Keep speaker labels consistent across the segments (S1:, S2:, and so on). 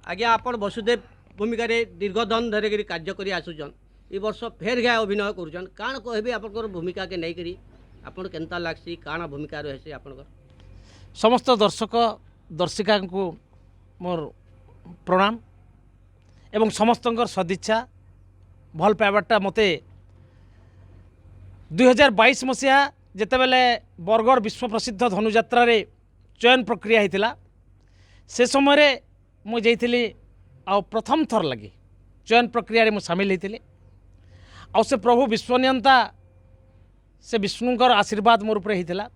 S1: आज्ञा आपण वसुदेव भूमिका दीर्घ दिन धरिक कार्य कर आसुचन ए वर्ष फेर घा अभिनय करुचन काण कहबे आपन भूमिका के नहीं करी आपन केनता लागसी काण भूमिका रहे आपन
S2: समस्त दर्शक दर्शिका को मोर प्रणाम एवं समस्त सदिच्छा भल पाइबाटा मते 2022 मसीहा जितेबले बरगढ़ विश्व प्रसिद्ध धनुयात्रा रे चयन प्रक्रिया होता से समय मुझे आ प्रथम थर लगी चयन प्रक्रिया रे सामिल होती आ से प्रभु विश्वनियंता से विष्णुकर आशीर्वाद मोर उपरे होता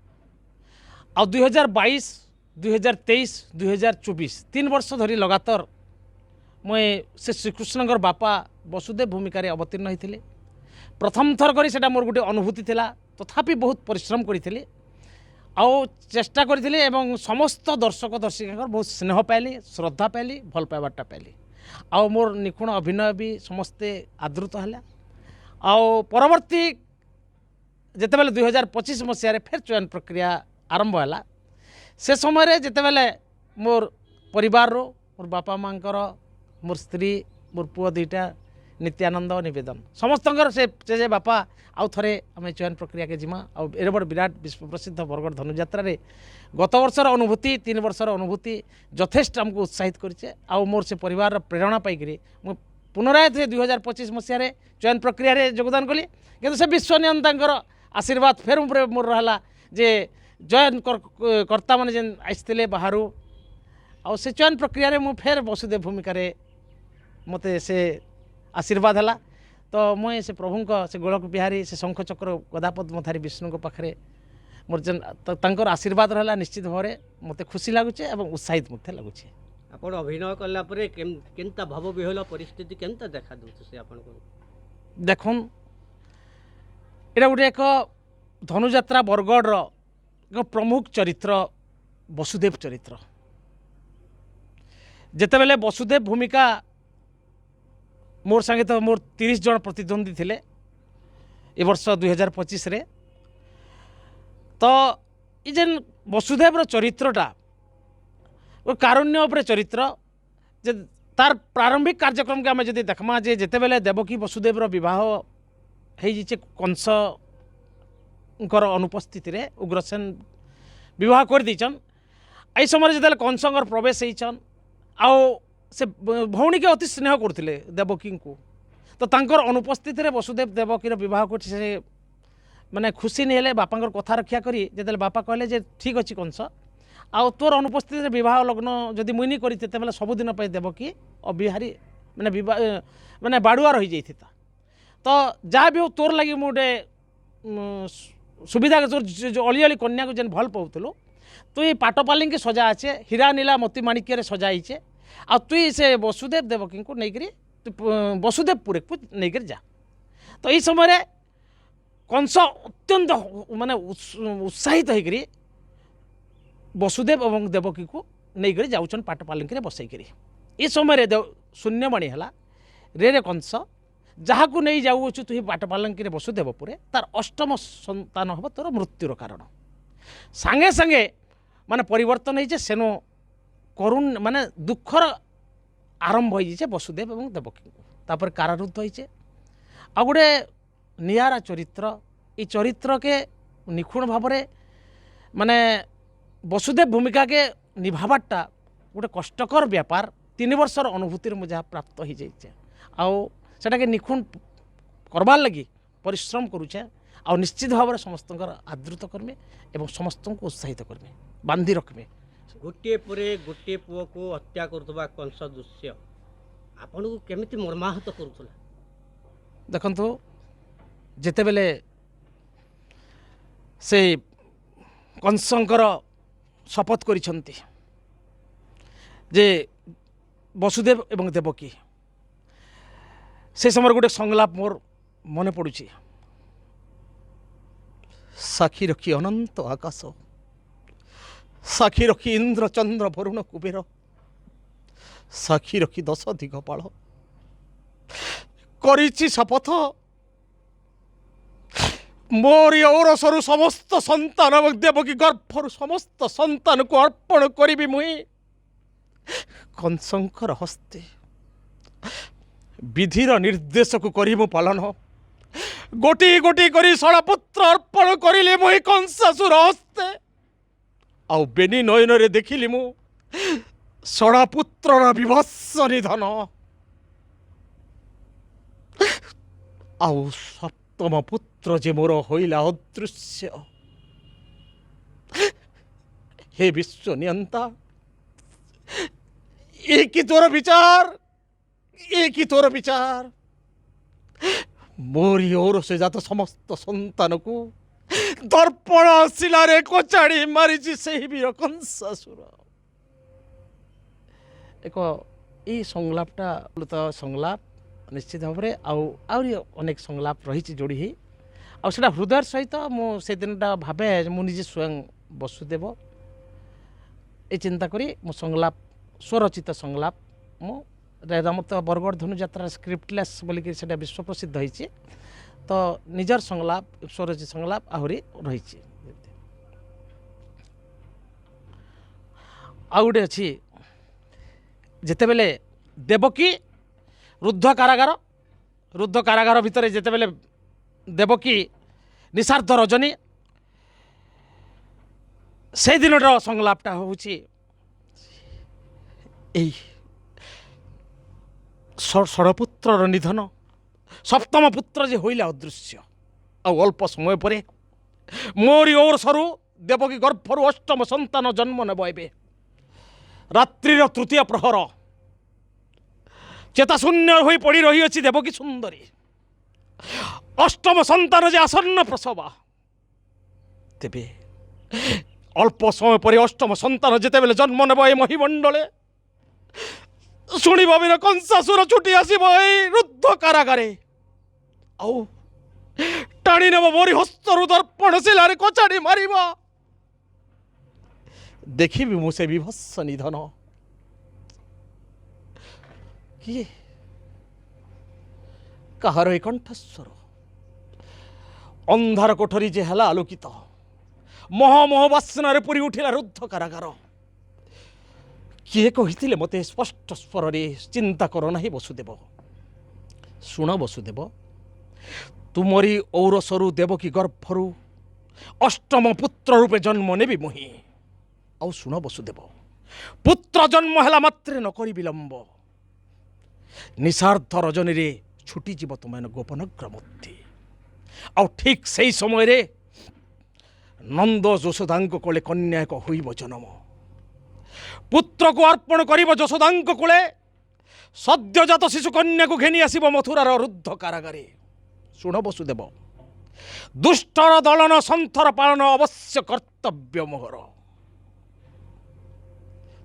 S2: आ 2022 2023 2024 3 वर्ष धरी लगातार मुझे से श्रीकृष्ण बापा वसुदेव भूमिका अवतीर्ण होती प्रथम थर करी सेटा मोर गोटे अनुभूति थिला तथापि बहुत परिश्रम करी आउ चेष्टा करी एवं समस्त दर्शक दर्शिका बहुत स्नेह पाइली श्रद्धा पाइली भल पाइबाटा पाइली आउ मोर निपुण अभिनय भी समस्ते आदृत है आउ परवर्ती जितेबाला 2025 मसीह फिर चयन प्रक्रिया आरंभ है से समय जितेबाला मोर परिवार मोर बापा माँ मोर स्त्री मोर पुआ दुईटा नित्यानंद निवेदन समस्त से बापा आउ थे आम चयन प्रक्रिया के जिमा आउ एरे बड़ विराट विश्व प्रसिद्ध बरगढ़ धनुयात्रा रे गत वर्षर अनुभूति 3 वर्षर अनुभूति यथेष्ट आमको उत्साहित करे आउ मोर से परिवार प्रेरणा पाई मु पुनराय 2025 मसीह चयन प्रक्रिया रे योगदान कली किंतु से विश्वनियंता आशीर्वाद फेर मोर रहा जे चयन कर्ता मैंने जेन आसते बाहर आउ से चयन प्रक्रिया रे मु फेर वसुदेव भूमिका रे मते से आशीर्वाद है तो मुझे से प्रभु से गोलक बिहारी से शंख चक्र गदापद्मधारी विष्णु पाखे मोर जेन तंकर आशीर्वाद रहा निश्चित भाव मत खुशी लगुच और उत्साहित लगुच
S1: आपण अभिनय कला परे केनता भाव विहल परिस्थिति केनता देखा दउछ से आपण को
S2: देखुन एटा गोटे एक धनुयात्रा बरगढ़ एक प्रमुख चरित्र वसुदेव चरित्र जेतेबेले वसुदेव भूमिका मोर संगे तो मोर 30 जन प्रतिद्वंदी थिले ए वर्ष 2025 रे तो ये जेन वसुदेव चरित्रटा कारुण्य उपरे चरित्र जे तार प्रारंभिक कार्यक्रम के आम जब देखमा जे जेतेबेले देवकी वसुदेव विवाह हो कंस अनुपस्थित रे उग्रसेन विवाह कर दीचन आई समय जो कंसर प्रवेश होचन आउ से भौणी के अति स्नेह करते देवकी को तो तांकर अनुपस्थित रे वसुदेव देवकी विवाह कर माने खुशी नहीं हेले बापा कथा रक्षा करी जिते बापा कहले जे ठीक अच्छी कंस आउ तोर अनुपस्थित रे विवाह लग्न जदि मुई नहीं करी तेबेले सबुदिन देवकी अबिहारी माने माने बाड़ुआ रही जाइथिता तो जहाँ भी हो तोर लगी मुझे सुविधा तोर जो अली अली कन्या को जेन भल पाऊलु तु ये पाटपाली के सजा अच्छे हीरा नीला मोती माणिक्य सजाइचे आ तुई से वसुदेव देवकी को नहीं वसुदेवपुर को नहीं जा तो ये समय कंस अत्यंत माने उत्साहित होकर वसुदेव और देवकी को नहीं जाऊन पाटपाली बसईकरी ये समय शून्यवाणी है रे कंस जहाँ को नहीं जाऊ तु पाटपाली वसुदेवपुर तार अष्टम संतान हम तोर मृत्युर कारण सांगे सांगे माने परिवर्तन होइछे सेनो करुण माने दुखर आरंभ होइछे वसुदेव और देवकी तापर कारारुद्ध होइछे आ गोटे नियारा चरित्र ये चरित्र के निखुण भाव माने वसुदेव भूमिका के निभावाटा गोटे कष्टकर व्यापार 3 वर्षर अनुभूति मुझे प्राप्त हो जाइए आउ सेटा के निखुण करबार लगी परिश्रम करुचे आ निश्चित भाव में समस्त आदृत करमी एवं समस्त को उत्साहित करमी बांधी रखमी
S1: गोटे परे गोटे पुओ को हत्या करथबा कंस दृश्य आपन को केमिति मर्माहत करूथला
S2: देखंतु जेतेबेले से कंसंकर शपथ करिसंती जे वसुदेव एवं देवकी से समय गोटे संलाप मोर मन पड़ुछि साक्षी रखी अनंत आकाश साक्षी रखी इंद्र चंद्र वरुण कुबेर साक्षी रखी 10 दिगपाल करिछि शपथ मोरी औरसरु समस्त संतान देवकी गर्भरु समस्त संतान को अर्पण करी मुई କଂସଙ୍କର ହସ୍ତେ ବିଧିର ନିର୍ଦ୍ଦେଶକୁ କରି ମୁଁ ପାଳନ ଗୋଟି ଗୋଟି କରି ଶଳାପୁତ୍ର ଅର୍ପଣ କରିଲି ମୁଁ ଏ କଂସାସୁର ହସ୍ତେ। ଆଉ ବେନି ନୟନରେ ଦେଖିଲି ମୁଁ ଶଳାପୁତ୍ରର ବିଭତ୍ସ ନିଧନ। ଆଉ ସପ୍ତମ ପୁତ୍ର ଯେ ମୋର ହୋଇଲା ଅଦୃଶ୍ୟ। ହେ ବିଶ୍ୱ ନିୟନ୍ତା, ଏ କି ତୋର ବିଚାର, ଏ କି ତୋର ବିଚାର। ମୋରି ଔରସେ ଜାତ ସମସ୍ତ ସନ୍ତାନକୁ ଦର୍ପଣ ଶିଳାରେ କଚାଡ଼ି ମାରିଛି ସେହି ବୀର କଂସାସୁର। ଏକ ଏଇ ସଂଳାପଟା ତ ସଂଳାପ ନିଶ୍ଚିତ ଭାବରେ ଆହୁରି ଅନେକ ସଂଳାପ ରହିଛି ଯୋଡ଼ି ହେଇ। ଆଉ ସେଇଟା ହୃଦୟର ସହିତ ମୁଁ ସେଦିନଟା ଭାବେ ମୁଁ ନିଜେ ସ୍ୱୟଂ ବସୁଦେବ ଏ ଚିନ୍ତା କରି ମୁଁ ସଂଳାପ ସ୍ୱରଚିତ ସଂଳାପ ମୁଁ ଆମର ତ ବରଗଡ଼ ଧନୁଯାତ୍ରାର ସ୍କ୍ରିପ୍ଟଲେସ୍ ବୋଲିକି ସେଇଟା ବିଶ୍ୱ ପ୍ରସିଦ୍ଧ ହେଇଛି। ତ ନିଜର ସଂଳାପ ସ୍ୱରଚିତ ସଂଳାପ ଆହୁରି ରହିଛି। ଆଉ ଗୋଟେ ଅଛି, ଯେତେବେଳେ ଦେବକୀ ରୁଦ୍ଧ କାରାଗାର ଭିତରେ ଯେତେବେଳେ ଦେବକୀ ନିଶାର୍ଦ୍ଧ ରଜନୀ, ସେଇ ଦିନର ସଂଳାପଟା ହେଉଛି ଏଇ ଷଡ଼ପୁତ୍ରର ନିଧନ। ସପ୍ତମ ପୁତ୍ର ଯେ ହୋଇଲା ଅଦୃଶ୍ୟ। ଆଉ ଅଳ୍ପ ସମୟ ପରେ ମୋରି ଔରସରୁ ଦେବକୀ ଗର୍ଭରୁ ଅଷ୍ଟମ ସନ୍ତାନ ଜନ୍ମ ନେବ। ଏବେ ରାତ୍ରିର ତୃତୀୟ ପ୍ରହର, ଚେତାଶୂନ୍ୟ ହୋଇ ପଡ଼ି ରହିଅଛି ଦେବକୀ ସୁନ୍ଦରୀ। ଅଷ୍ଟମ ସନ୍ତାନ ଯେ ଆସନ୍ନ ପ୍ରସବ। ତେବେ ଅଳ୍ପ ସମୟ ପରେ ଅଷ୍ଟମ ସନ୍ତାନ ଯେତେବେଳେ ଜନ୍ମ ନେବ ଏ ମହିମଣ୍ଡଳେ, ଶୁଣିବ ବୀର କଂସାସୁର ଛୁଟି ଆସିବ ଏଇ ରୁଦ୍ଧ କାରାଗାରେ। ଆଉ ଟାଣି ନେବ ମୋରି ହସ୍ତରୁ ଦର୍ପଣ ଶିଳାରେ କଚାଡ଼ି ମାରିବ। ଦେଖିବି ମୁଁ ସେ ବିଭତ୍ସ ନିଧନ। କିଏ କାହାର ଏ କଣ୍ଠସ୍ୱର? ଅନ୍ଧାର କୋଠରୀ ଯେ ହେଲା ଆଲୋକିତ, ମହମହ ବାସ୍ନାରେ ପୁରି ଉଠିଲା ରୁଦ୍ଧ କାରାଗାର। କିଏ କହିଥିଲେ ମୋତେ ସ୍ପଷ୍ଟ ସ୍ୱରରେ, ଚିନ୍ତା କର ନାହିଁ ବସୁଦେବ। ଶୁଣ ବସୁଦେବ, ତୁମରି ଔରସରୁ ଦେବକୀ ଗର୍ଭରୁ ଅଷ୍ଟମ ପୁତ୍ର ରୂପେ ଜନ୍ମ ନେବି ମୁହିଁ। ଆଉ ଶୁଣ ବସୁଦେବ, ପୁତ୍ର ଜନ୍ମ ହେଲା ମାତ୍ରେ ନ କରି ବିଳମ୍ବ। ନିଶାର୍ଦ୍ଧ ରଜନୀରେ ଛୁଟିଯିବ ତୁମେ ଗୋପନଗ୍ର ମୂର୍ତ୍ତି। ଆଉ ଠିକ୍ ସେହି ସମୟରେ ନନ୍ଦ ଯଶୋଦାଙ୍କ କୋଳେ କନ୍ୟା ଏକ ହୋଇବ ଜନ୍ମ। ପୁତ୍ରକୁ ଅର୍ପଣ କରିବ ଯଶୋଦାଙ୍କ କୋଳେ, ସଦ୍ୟଜାତ ଶିଶୁ କନ୍ୟାକୁ ଘେନି ଆସିବ ମଥୁରାର ରୁଦ୍ଧ କାରାଗାରେ। ଶୁଣ ବସୁଦେବ, ଦୁଷ୍ଟର ଦଳନ ସନ୍ଥର ପାଳନ ଅବଶ୍ୟ କର୍ତ୍ତବ୍ୟ ମୋହର।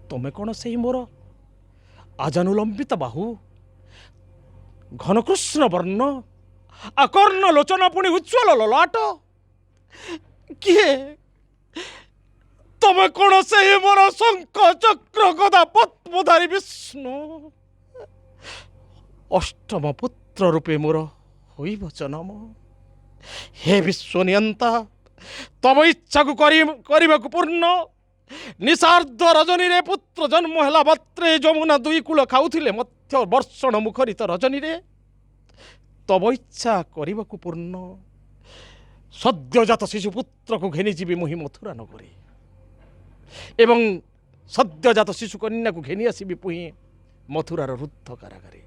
S2: ତମେ କ'ଣ ସେହି ମୋର ଆଜାନୁଲମ୍ବିତ ବାହୁ, ଘନକୃଷ୍ଣ ବର୍ଣ୍ଣ, আকর্ণ লোচনা পুଣି উজ্জ্বল ললাଟ? କିଏ ତମେ କ'ଣ ସେହି ମୋର ଶଙ୍ଖ ଚକ୍ର ଗଦା ପଦ୍ମଧାରୀ ବିଷ୍ଣୁ? ଅଷ୍ଟମ ପୁତ୍ର ରୂପେ ମୋର ହୋଇବ ଜନମ। ହେ ବିଶ୍ୱନିୟନ୍ତା, ତମ ଇଚ୍ଛାକୁ କରିବାକୁ ପୂର୍ଣ୍ଣ। ନିଶାର୍ଦ୍ଧ ରଜନୀରେ ପୁତ୍ର ଜନ୍ମ ହେଲା ମାତ୍ରେ ଯମୁନା ଦୁଇ କୂଳ ଖାଉଥିଲେ ମଧ୍ୟ ବର୍ଷଣ ମୁଖରିତ ରଜନୀରେ ତବ ଇଚ୍ଛା କରିବାକୁ ପୂର୍ଣ୍ଣ। ସଦ୍ୟଜାତ ଶିଶୁ ପୁତ୍ରକୁ ଘେନିଯିବି ମୁହିଁ ମଥୁରା ନଗରୀ, ଏବଂ ସଦ୍ୟଜାତ ଶିଶୁ କନ୍ୟାକୁ ଘେନି ଆସିବି ପୁହିଁ ମଥୁରାର ରୁଦ୍ଧ କାରାଗାରେ।